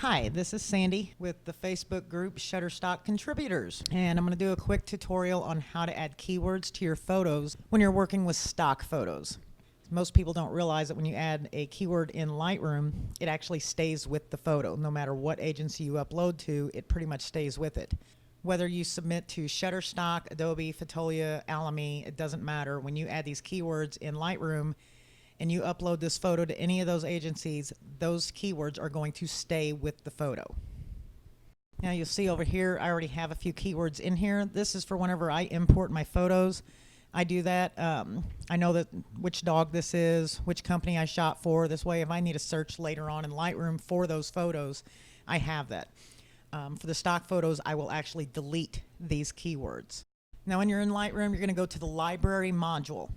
Hi, this is Sandy with the Facebook group Shutterstock Contributors, and I'm going to do a quick tutorial on how to add keywords to your photos when you're working with stock photos. Most people don't realize that when you add a keyword in Lightroom, it actually stays with the photo. No matter what agency you upload to, it pretty much stays with it. Whether you submit to Shutterstock, Adobe, Fotolia, Alamy, it doesn't matter. When you add these keywords in Lightroom, and you upload this photo to any of those agencies, those keywords are going to stay with the photo. Now you'll see over here, I already have a few keywords in here. This is for whenever I import my photos. I do that. I know that which dog this is, which company I shot for. This way, if I need to search later on in Lightroom for those photos, I have that. For the stock photos, I will actually delete these keywords. Now when you're in Lightroom, you're going to go to the library module.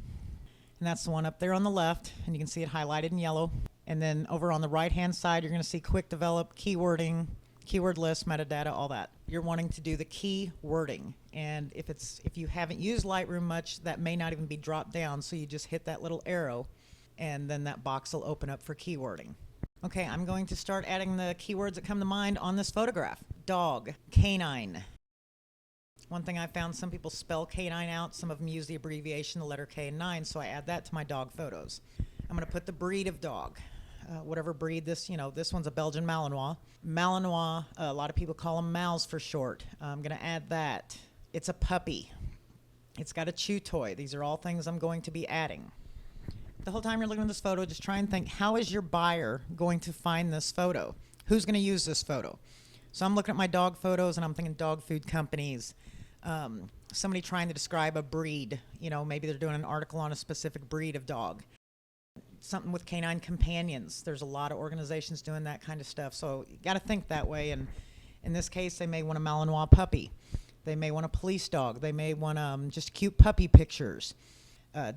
And that's the one up there on the left, and you can see it highlighted in yellow. And then over on the right hand side, you're going to see quick develop, keywording, keyword list, metadata, all that. You're wanting to do the keywording, and if you haven't used Lightroom much, that may not even be dropped down, so you just hit that little arrow and then that box will open up for keywording. Okay, I'm going to start adding the keywords that come to mind on this photograph. Dog, canine. One thing I found, some people spell canine out, some of them use the abbreviation, the letter K and 9, so I add that to my dog photos. I'm going to put the breed of dog, whatever breed this one's a Belgian Malinois. Malinois, a lot of people call them Mals for short. I'm going to add that. It's a puppy. It's got a chew toy. These are all things I'm going to be adding. The whole time you're looking at this photo, just try and think, how is your buyer going to find this photo? Who's going to use this photo? So I'm looking at my dog photos and I'm thinking dog food companies. Somebody trying to describe a breed, maybe they're doing an article on a specific breed of dog. Something with canine companions. There's a lot of organizations doing that kind of stuff. So you got to think that way. And in this case, they may want a Malinois puppy. They may want a police dog. They may want just cute puppy pictures.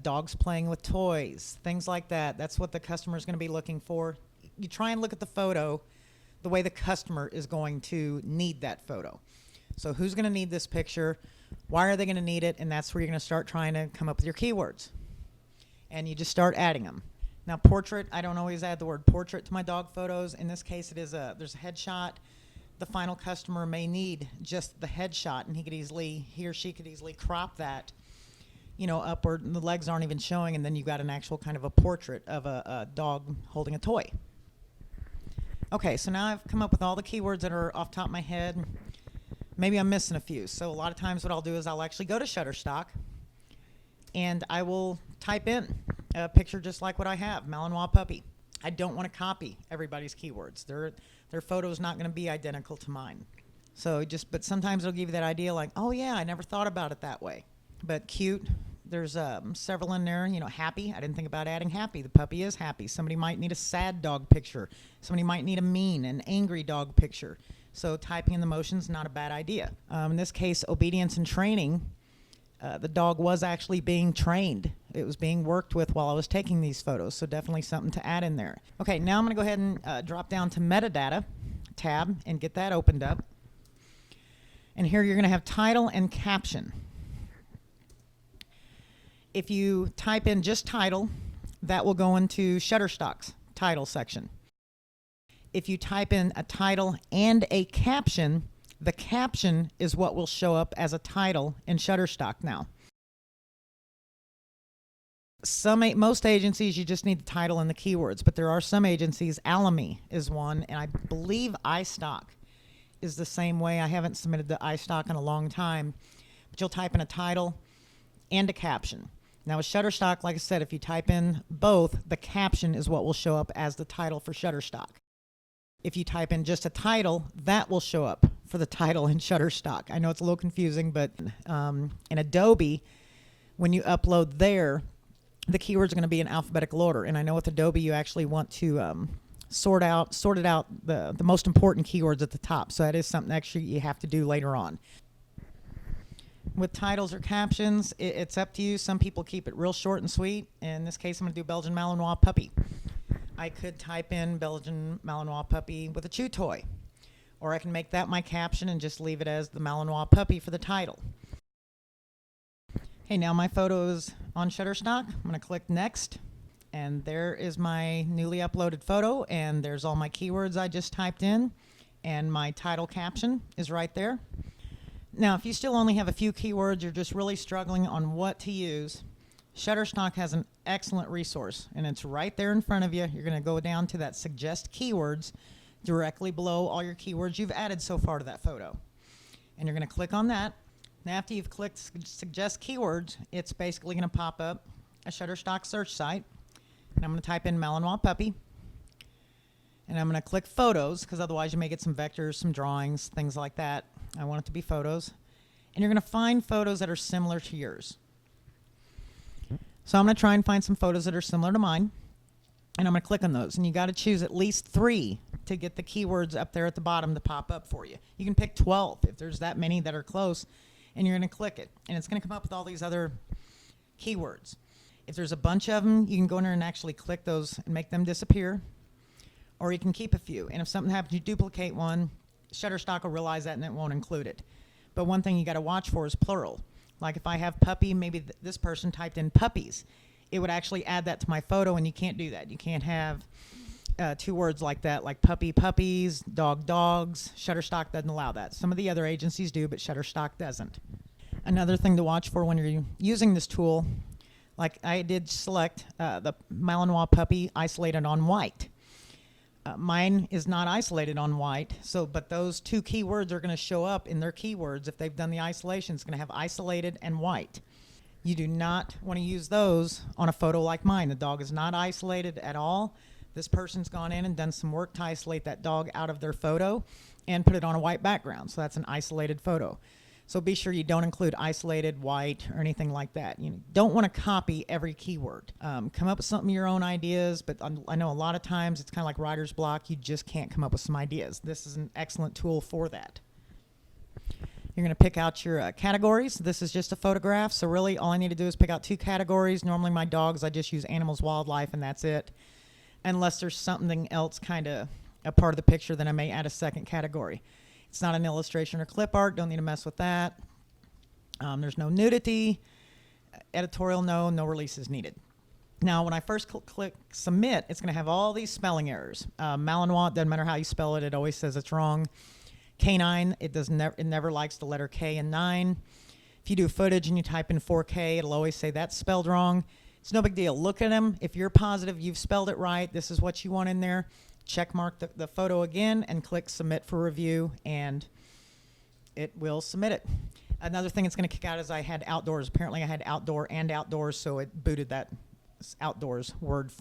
Dogs playing with toys, things like that. That's what the customer is going to be looking for. You try and look at the photo the way the customer is going to need that photo. So who's going to need this picture? Why are they going to need it? And that's where you're going to start trying to come up with your keywords. And you just start adding them. Now portrait, I don't always add the word portrait to my dog photos. In this case, there's a headshot. The final customer may need just the headshot, and he or she could easily crop that, upward, and the legs aren't even showing, and then you've got an actual kind of a portrait of a dog holding a toy. Okay, so now I've come up with all the keywords that are off the top of my head. Maybe I'm missing a few. So a lot of times what I'll do is I'll actually go to Shutterstock and I will type in a picture just like what I have, Malinois puppy. I don't want to copy everybody's keywords. Their photo's not going to be identical to mine. But sometimes it'll give you that idea like, oh yeah, I never thought about it that way. But cute, there's several in there. Happy, I didn't think about adding happy. The puppy is happy. Somebody might need a sad dog picture. Somebody might need a mean, an angry dog picture. So typing in the motion's not a bad idea. In this case, obedience and training, the dog was actually being trained. It was being worked with while I was taking these photos, so definitely something to add in there. Okay, now I'm going to go ahead and drop down to metadata tab and get that opened up. And here you're going to have title and caption. If you type in just title, that will go into Shutterstock's title section. If you type in a title and a caption, the caption is what will show up as a title in Shutterstock now. Most agencies, you just need the title and the keywords, but there are some agencies, Alamy is one, and I believe iStock is the same way. I haven't submitted to iStock in a long time, but you'll type in a title and a caption. Now with Shutterstock, like I said, if you type in both, the caption is what will show up as the title for Shutterstock. If you type in just a title, that will show up for the title in Shutterstock. I know it's a little confusing, but in Adobe, when you upload there, the keywords are going to be in alphabetical order. And I know with Adobe, you actually want to sort it out the most important keywords at the top. So that is something extra you have to do later on. With titles or captions, it's up to you. Some people keep it real short and sweet. In this case, I'm going to do Belgian Malinois puppy. I could type in Belgian Malinois puppy with a chew toy. Or I can make that my caption and just leave it as the Malinois puppy for the title. Okay, now my photo is on Shutterstock. I'm going to click next. And there is my newly uploaded photo. And there's all my keywords I just typed in. and my title caption is right there. Now, if you still only have a few keywords, you're just really struggling on what to use, Shutterstock has an excellent resource, and it's right there in front of you. You're going to go down to that Suggest Keywords directly below all your keywords you've added so far to that photo. And you're going to click on that. And after you've clicked Suggest Keywords, it's basically going to pop up a Shutterstock search site. And I'm going to type in Malinois puppy. And I'm going to click Photos, because otherwise you may get some vectors, some drawings, things like that. I want it to be photos. And you're going to find photos that are similar to yours. So I'm going to try and find some photos that are similar to mine. And I'm going to click on those. And you got to choose at least 3 to get the keywords up there at the bottom to pop up for you. You can pick 12 if there's that many that are close. And you're going to click it. And it's going to come up with all these other keywords. If there's a bunch of them, you can go in there and actually click those and make them disappear. Or you can keep a few. And if something happens, you duplicate one, Shutterstock will realize that and it won't include it. But one thing you got to watch for is plural. Like if I have puppy, maybe this person typed in puppies. It would actually add that to my photo, and you can't do that. You can't have 2 words like that, like puppy, puppies, dog, dogs. Shutterstock doesn't allow that. Some of the other agencies do, but Shutterstock doesn't. Another thing to watch for when you're using this tool, like I did select the Malinois puppy isolated on white. Mine is not isolated on white, but those 2 keywords are going to show up in their keywords. If they've done the isolation, it's going to have isolated and white. You do not want to use those on a photo like mine. The dog is not isolated at all. This person's gone in and done some work to isolate that dog out of their photo and put it on a white background. So that's an isolated photo. So be sure you don't include isolated, white, or anything like that. You don't want to copy every keyword. Come up with something of your own ideas, but I know a lot of times it's kind of like writer's block. You just can't come up with some ideas. This is an excellent tool for that. You're going to pick out your categories. This is just a photograph, so really all I need to do is pick out 2 categories. Normally my dogs, I just use animals, wildlife, and that's it. Unless there's something else kind of a part of the picture, then I may add a second category. It's not an illustration or clip art. Don't need to mess with that. There's no nudity. Editorial, no releases needed. Now, when I first click Submit, it's going to have all these spelling errors. Malinois, doesn't matter how you spell it, it always says it's wrong. K9, it never likes the letter K in 9. If you do footage and you type in 4K, it'll always say that's spelled wrong. It's no big deal. Look at them. If you're positive you've spelled it right, this is what you want in there. Check mark the photo again and click Submit for review, and it will submit it. Another thing it's going to kick out is I had outdoors. Apparently I had outdoor and outdoors, so it booted that outdoors word for